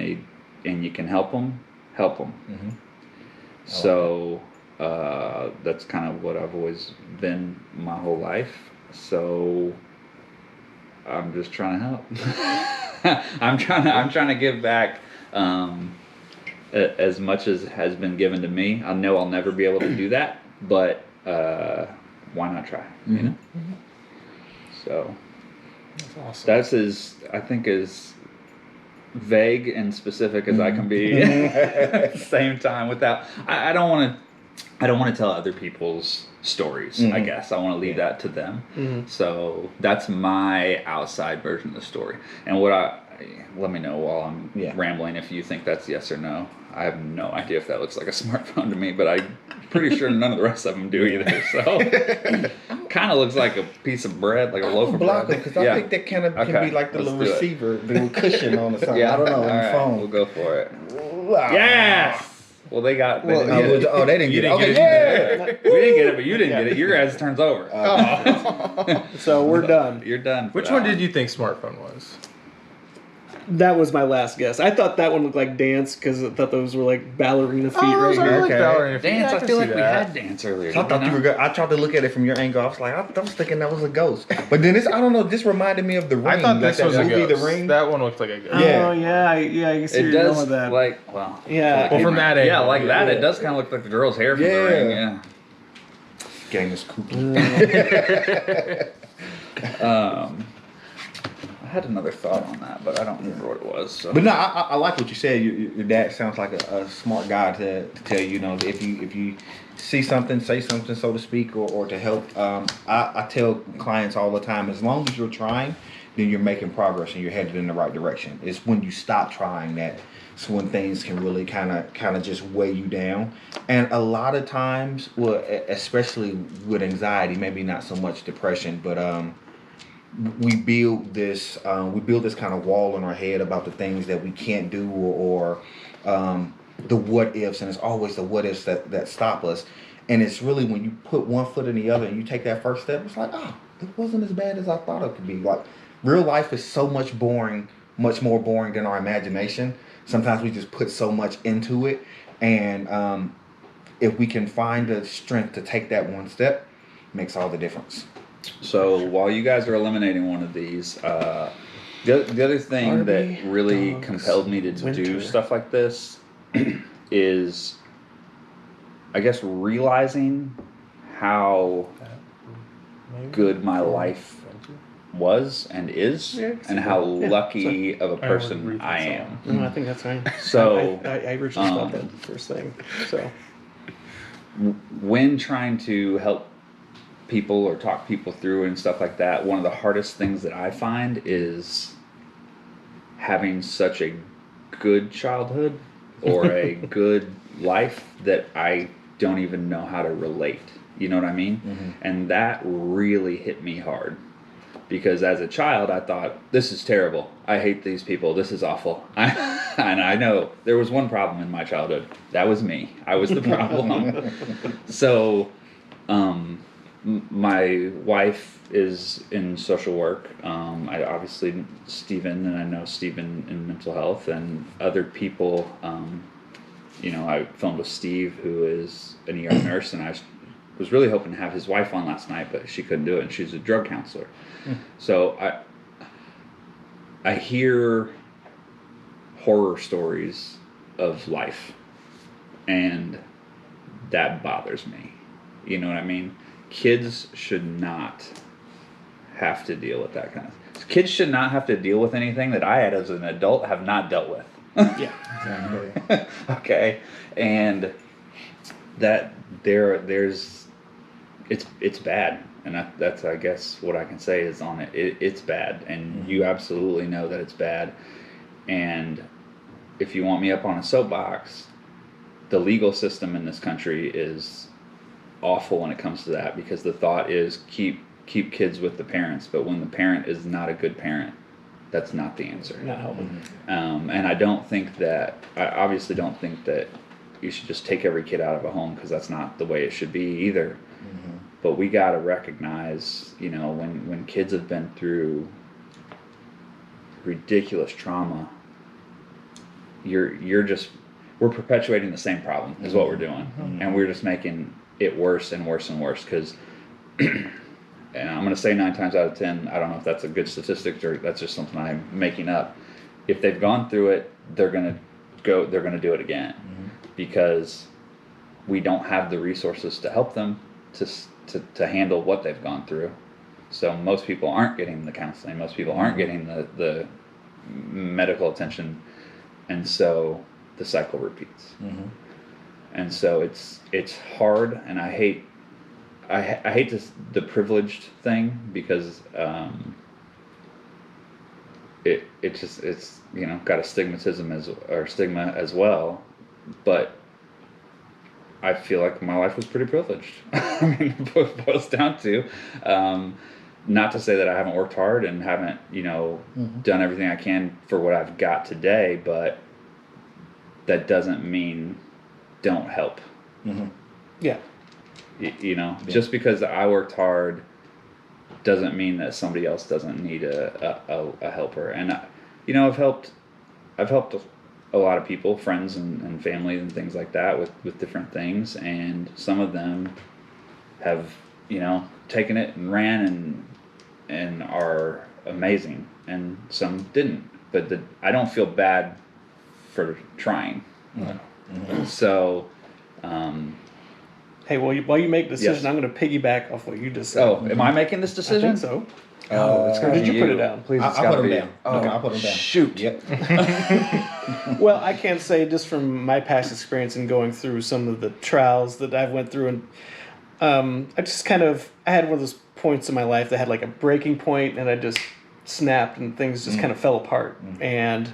A: you can help them, help them.
B: Mm-hmm.
A: So that's kind of what I've always been my whole life. So I'm just trying to help. I'm trying to give back as much as has been given to me. I know I'll never be able to do that, but why not try? You know.
C: Mm-hmm.
A: So
C: That's awesome.
A: that's as vague and specific as I can be at the same time. Without, I don't want to tell other people's stories. I guess I want to leave that to them. So that's my outside version of the story. And let me know while I'm rambling if you think that's yes or no. I have no idea if that looks like a smartphone to me, but I'm pretty sure none of the rest of them do either. So kind of looks like a piece of bread, like a loaf of bread.
B: Because I think that kind of can be like the
A: let's
B: little
A: do it.
B: receiver, the little cushion on the side.
A: Yeah,
B: I don't know, on
A: all
B: the
A: right,
B: phone.
A: we'll go for it.
B: Wow.
A: Yes. Well, they didn't get it.
B: Oh, they didn't get it.
C: didn't
B: Okay,
C: get it.
B: yeah.
A: We didn't get it, but you didn't get it. Your guys' turn's over.
D: So we're done.
A: You're done. for
C: Which
A: that
C: one did you think smartphone was?
D: That was my last guess. I thought that one looked like dance because I thought those were like ballerina feet right
C: I
D: here.
C: like
B: Okay.
C: ballerina feet.
A: Dance.
C: Yeah,
A: I
C: can
A: feel
C: see
A: like we
C: that.
A: had dance earlier.
B: I thought you were good. I tried to look at it from your angle. I was like, I was thinking that was a ghost. But then I don't know, this reminded me of The Ring.
C: I thought
B: like
C: this was a
B: movie,
C: ghost.
B: The Ring.
C: That one looked like a ghost.
B: Yeah.
D: Oh yeah, I can see
A: It
D: where you're going
A: does
D: with that.
A: Yeah,
C: Well, from that
A: yeah,
C: angle,
A: like that.
B: yeah.
A: It does kind of look like the girl's hair from
B: Yeah.
A: the ring. Yeah.
B: Game is kooky.
A: I had another thought on that, but I don't remember what it was. So.
B: But no, I like what you said. Your dad sounds like a smart guy to tell you, if you see something, say something, so to speak, or to help. I tell clients all the time, as long as you're trying, then you're making progress and you're headed in the right direction. It's when you stop trying that's when things can really kind of just weigh you down. And a lot of times, well, especially with anxiety, maybe not so much depression, but we build this kind of wall in our head about the things that we can't do or the what ifs, and it's always the what ifs that stop us. And it's really when you put one foot in the other and you take that first step, it's like, oh, it wasn't as bad as I thought it could be. Like, real life is so much more boring than our imagination. Sometimes we just put so much into it, and if we can find the strength to take that one step, makes all the difference.
A: So while you guys are eliminating one of these, the other thing
D: Barbie,
A: that really
D: dogs,
A: compelled me to do
D: winter.
A: stuff like this is, I guess, realizing how good my life was and is,
D: Yeah,
A: and how
D: yeah,
A: lucky of a
C: I
A: person
C: would
A: I
C: read
A: am.
D: No, I think that's right.
A: So,
D: I originally thought that the first thing. So
A: when trying to help people or talk people through and stuff like that, one of the hardest things that I find is having such a good childhood or a good life that I don't even know how to relate. You know what I mean?
B: Mm-hmm.
A: And that really hit me hard. Because as a child, I thought, this is terrible. I hate these people. This is awful. And I know there was one problem in my childhood. That was me. I was the problem. So, my wife is in social work. I obviously, Stephen, and I know Stephen in mental health, and other people. I filmed with Steve, who is an ER nurse, and I was really hoping to have his wife on last night, but she couldn't do it, and she's a drug counselor. So I hear horror stories of life, and that bothers me. You know what I mean? Kids should not have to deal with that kind of. Kids should not have to deal with anything that I, as an adult, have not dealt with.
D: yeah,
A: Okay, and that there's it's bad, and that's I guess what I can say is on it. It's bad, and you absolutely know that it's bad. And if you want me up on a soapbox, the legal system in this country is awful when it comes to that, because the thought is keep kids with the parents, but when the parent is not a good parent, that's not the answer.
D: not helping.
A: And I obviously don't think that you should just take every kid out of a home, because that's not the way it should be either. But we got to recognize, when kids have been through ridiculous trauma, we're perpetuating the same problem is what we're doing. And we're just making it worse and worse and worse, because and I'm going to say 9 times out of 10, I don't know if that's a good statistic or that's just something I'm making up. If they've gone through it, they're going to do it again, because we don't have the resources to help them to handle what they've gone through. So most people aren't getting the counseling. Most people aren't getting the medical attention. And so the cycle repeats. And so it's hard, and I hate the privileged thing, because it's got a stigma as well, but I feel like my life was pretty privileged. I mean, it boils down to, not to say that I haven't worked hard and haven't done everything I can for what I've got today, but that doesn't mean don't help.
D: Yeah.
A: Just because I worked hard doesn't mean that somebody else doesn't need a helper. And I've helped a lot of people, friends and family and things like that with different things, and some of them have taken it and ran and are amazing, and some didn't. But I don't feel bad for trying. So
D: Hey, while you make the decision,
A: Yes.
D: I'm going to piggyback off what you just said.
A: Oh, am I making this
D: I
A: decision?
D: think so.
A: It's
D: Or
A: gonna
D: did
A: be
D: you put it down?
A: Please, it's
B: I
A: gotta
B: put them
A: be
B: down.
A: you.
B: No, I put them down.
A: Shoot.
B: Yep.
D: Well, I can't say, just from my past experience in going through some of the trials that I've went through, and I just I had one of those points in my life that had like a breaking point, and I just snapped, and things just kind of fell apart. And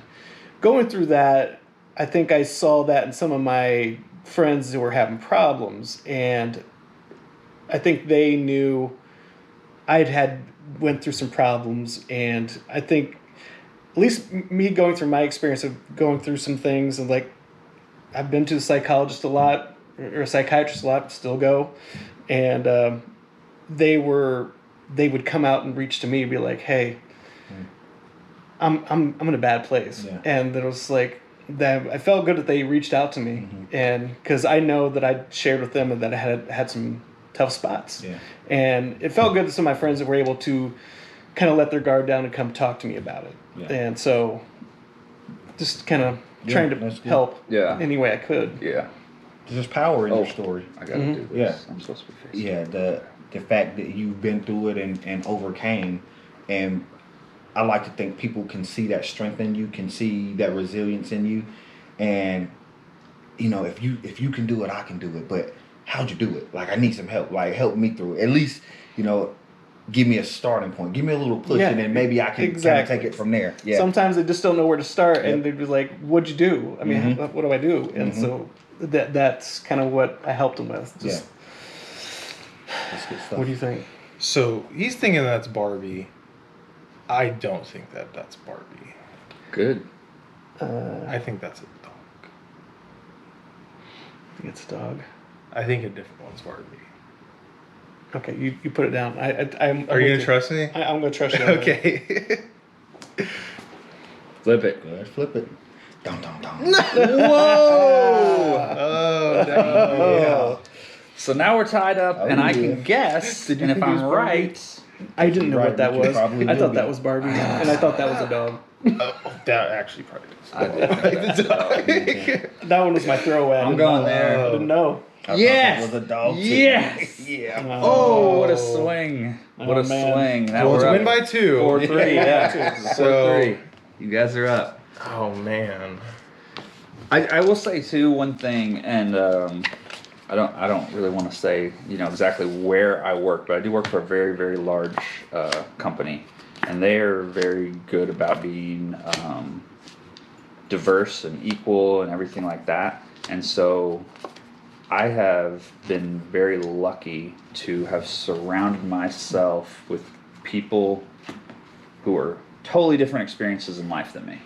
D: going through that, I think I saw that in some of my friends who were having problems, and I think they knew went through some problems, and I think at least me going through my experience of going through some things, and like I've been to the psychologist a lot, or a psychiatrist a lot, still go, and they would come out and reach to me and be like, hey, I'm in a bad place.
B: Yeah.
D: And then it was like, that I felt good that they reached out to me, and because I know that I shared with them and that I had some tough spots, and it felt good that some of my friends were able to kind of let their guard down and come talk to me about it, and so just kind of trying to help any way I could.
A: Yeah.
B: There's power in your story.
A: I gotta do this. I'm supposed to be facing.
B: Yeah, the fact that you've been through it and overcame, and I like to think people can see that strength in you, can see that resilience in you, and if you can do it, I can do it. But how'd you do it? Like, I need some help. Like, help me through it. At least give me a starting point. Give me a little push, and then maybe I can kind of take it from there. Yeah.
D: Sometimes they just don't know where to start, and they'd be like, "What'd you do? I mean, what do I do?" And so that's kind of what I helped them with. Just,
B: that's good stuff.
D: What do you think?
C: So he's thinking that's Barbie. I don't think that's Barbie.
A: Good.
C: I think that's a dog.
D: I think it's a dog.
C: I think a different one's Barbie.
D: Okay, you put it down. I'm
C: Are you gonna trust me?
D: I'm gonna trust you.
C: Okay.
A: Flip it.
B: Good. Flip it. Dum dum dum.
A: Whoa!
C: Oh, no.
A: So now we're tied up, and I can guess, and if I'm right...
D: I didn't know what that was. I thought that
B: be.
D: was Barbie, and I thought that was a dog.
C: That actually probably is.
A: I did think that's a dog.
D: That one was my throwaway.
A: I'm going there.
D: I didn't know.
A: Yes!
B: It was a dog too.
A: Yes!
B: Yeah.
A: Oh, what a swing. What a
D: man.
A: swing. Now
C: Well, it's
A: we're
C: win
A: up
C: by 2.
A: 4-3, yeah.
C: So-
A: 4-3. You guys are up.
C: Oh, man.
A: I will say too one thing, and I don't really want to say exactly where I work, but I do work for a very, very large company, and they are very good about being diverse and equal and everything like that. And so I have been very lucky to have surrounded myself with people who are totally different experiences in life than me.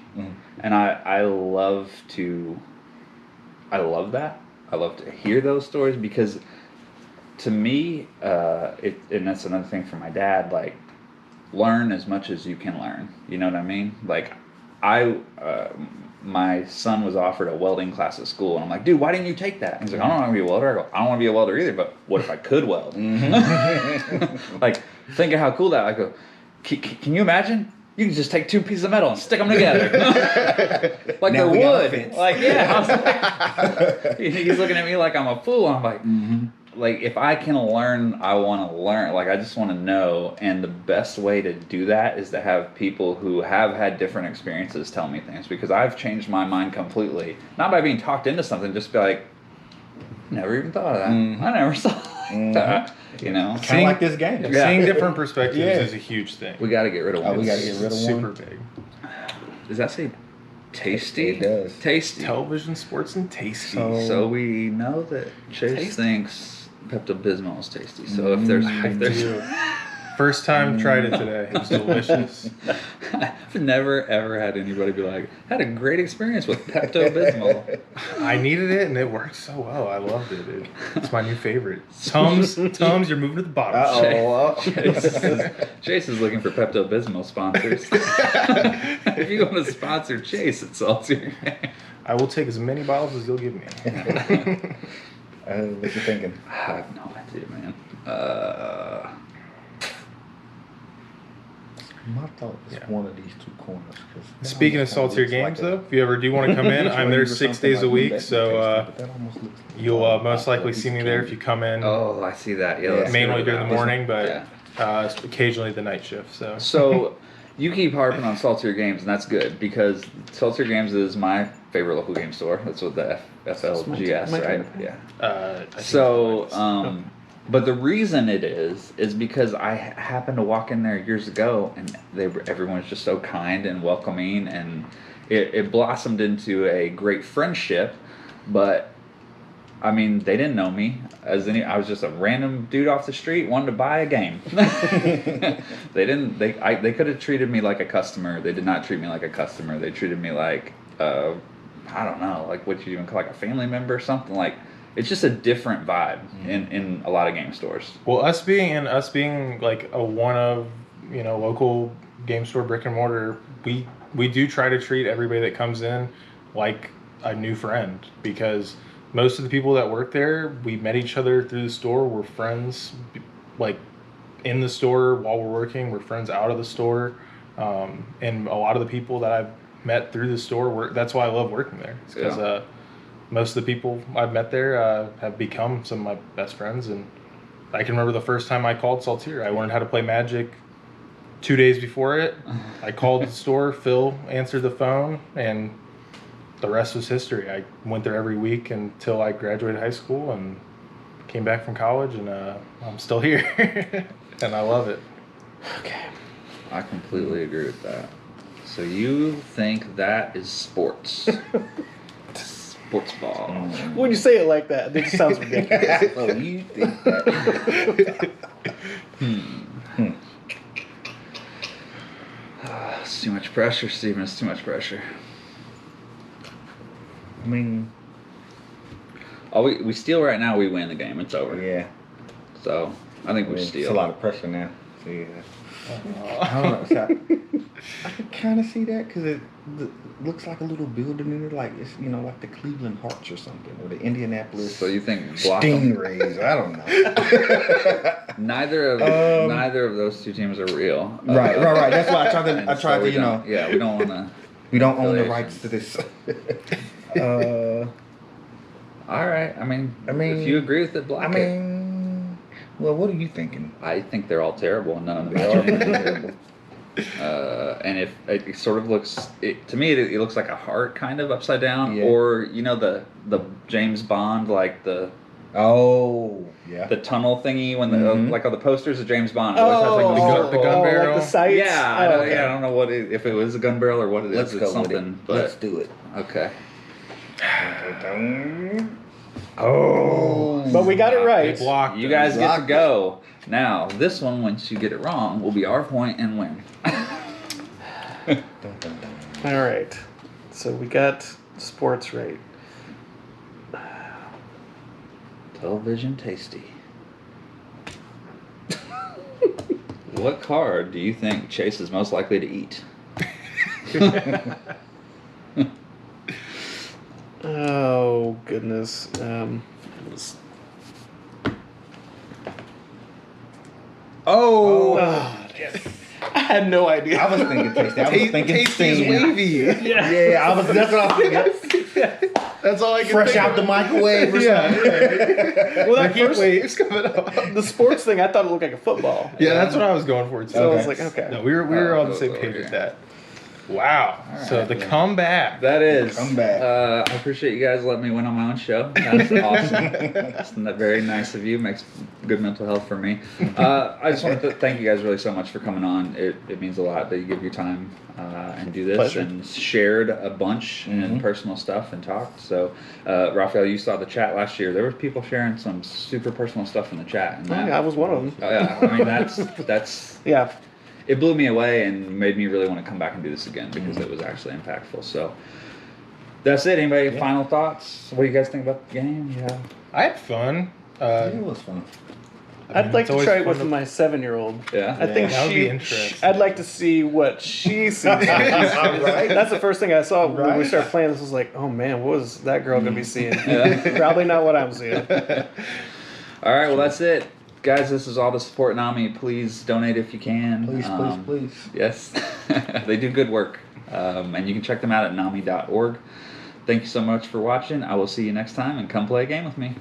A: And I love that. I love to hear those stories because to me, and that's another thing for my dad, like, learn as much as you can learn. You know what I mean? Like, my son was offered a welding class at school, and I'm like, dude, why didn't you take that? And he's like, I don't want to be a welder. I go, I don't want to be a welder either, but what if I could weld? Like, think of how cool that. I go, can you imagine? You can just take 2 pieces of metal and stick them together. Like they're wood. Like, yeah. I was like, he's looking at me like I'm a fool. I'm like, like, if I can learn, I want to learn. Like, I just want to know. And the best way to do that is to have people who have had different experiences tell me things. Because I've changed my mind completely. Not by being talked into something, just be like, never even thought of that. I never saw that.
B: Kind of like this game.
C: Seeing different perspectives is a huge thing.
A: We got to get rid of one.
B: We got to get rid of
C: Super
B: one.
C: big.
A: Does that say tasty?
B: It does.
A: Tasty.
C: Television, sports, and tasty.
A: So we know that Chase thinks Pepto-Bismol is tasty. So if there's
C: First time tried it today. It was delicious.
A: I've never ever had anybody be like, had a great experience with Pepto-Bismol.
C: I needed it and it worked so well. I loved it, dude. It's my new favorite. Tums, you're moving to the bottom.
A: Chase is looking for Pepto-Bismol sponsors. If you want to sponsor Chase at Saltier Games,
C: I will take as many bottles as you'll give me.
B: What you thinking?
A: I have no idea, man.
B: My thought is one of these 2 corners.
C: Speaking of Saltier Games, though, if you ever do want to come in, I'm there 6 days a week, so you'll most likely see me there if you come in.
A: Oh, I see that. Yeah,
C: mainly during the morning, but occasionally the night shift.
A: So you keep harping on Saltier Games, and that's good because Saltier Games is my favorite local game store. That's what the FLGS, right? Yeah. So, but the reason it is because I happened to walk in there years ago, and everyone was just so kind and welcoming, and it blossomed into a great friendship. But I mean, they didn't know me I was just a random dude off the street wanting to buy a game. They could have treated me like a customer. They did not treat me like a customer. They treated me like I don't know, like what you even call like a family member or something. Like, it's just a different vibe in a lot of game stores.
C: Well, us being like a one of local game store brick and mortar, we do try to treat everybody that comes in like a new friend, because most of the people that work there, we met each other through the store. We're friends, like in the store while we're working. We're friends out of the store, and a lot of the people that I've met through the store, that's why I love working there. It's because most of the people I've met there have become some of my best friends. And I can remember the first time I called Saltier. I learned how to play Magic 2 days before it. I called the store. Phil answered the phone, and the rest was history. I went there every week until I graduated high school and came back from college, and I'm still here, and I love it.
D: Okay.
A: I completely agree with that. So you think that is sports? Sports ball.
D: When you say it like that, it just sounds ridiculous.
B: Oh, you think that?
A: It's too much pressure, Steven. It's too much pressure.
B: I mean,
A: We steal right now, we win the game. It's over.
B: yeah.
A: So I think we steal.
B: It's a lot of pressure now. So, yeah. I don't know. So I can kind of see that because it looks like a little building in it, like it's like the Cleveland Hawks or something, or the Indianapolis.
A: So you think block 'em?
B: Stingrays? I don't know.
A: Neither of those two teams are real.
B: Right. That's why I tried to.
A: Yeah, we don't want to.
B: We don't own the rights to this.
A: All right. I mean, if you agree with it, block it.
B: Well, what are you thinking?
A: I think they're all terrible, and none of them are terrible. And if it sort of looks, to me, it looks like a heart kind of upside down, or the James Bond, like the tunnel thingy when like all the posters of James Bond. It always has like
C: the gun barrel,
D: like the sights.
A: Yeah, I don't know if it was a gun barrel or what it is.
B: Let's
A: it's
B: go
A: something.
B: with it.
A: But,
B: Let's do it.
A: Okay.
D: But we got it right.
C: Blocked
A: You guys get to go. Now, this one, once you get it wrong, will be our point and win.
D: All right. So we got sports right.
A: Television tasty. What card do you think Chase is most likely to eat?
D: Oh, goodness. I had no idea.
B: I was thinking tasty. I was thinking
C: Tasty's
B: steam.
C: wavy.
B: Yeah, that's what I was thinking.
C: That's all I can
B: Fresh
C: think
B: out
C: of.
B: the microwave or something.
D: Well, that
C: Heat
D: first,
C: waves coming up.
D: the sports thing, I thought it looked like a football.
C: Yeah, that's what I was going for too.
D: So I was like, okay.
C: No, we were on the same
A: over
C: page
A: here.
C: with that. Wow.
A: All
C: So
A: right,
C: the comeback.
A: That is.
B: Come back.
A: I appreciate you guys letting me win on my own show. That's awesome. That's very nice of you. Makes good mental health for me. I just want to thank you guys really so much for coming on. It means a lot that you give your time and do this.
D: Pleasure.
A: And shared a bunch and personal stuff and talked. So, Raphael, you saw the chat last year. There were people sharing some super personal stuff in the chat. And
D: I was one of them.
A: Oh, yeah. I mean, that's
D: Yeah.
A: it blew me away and made me really want to come back and do this again because it was actually impactful. So that's it. Anybody final thoughts? What do you guys think about the game? Yeah.
C: I had fun.
B: It was fun.
D: I'd like
C: it's
D: to
C: always
D: try it
C: fun
D: with
C: to-
D: my 7-year-old.
A: Yeah.
D: I think
C: that would be interesting.
D: I'd like to see what she sees. That's the first thing I saw when we started playing. This was like, oh man, what was that girl gonna be seeing? Probably not what I'm seeing.
A: All right. Well, that's it. Guys, this is all to support NAMI. Please donate if you can.
B: Please.
A: Yes. They do good work. And you can check them out at NAMI.org. Thank you so much for watching. I will see you next time, and come play a game with me.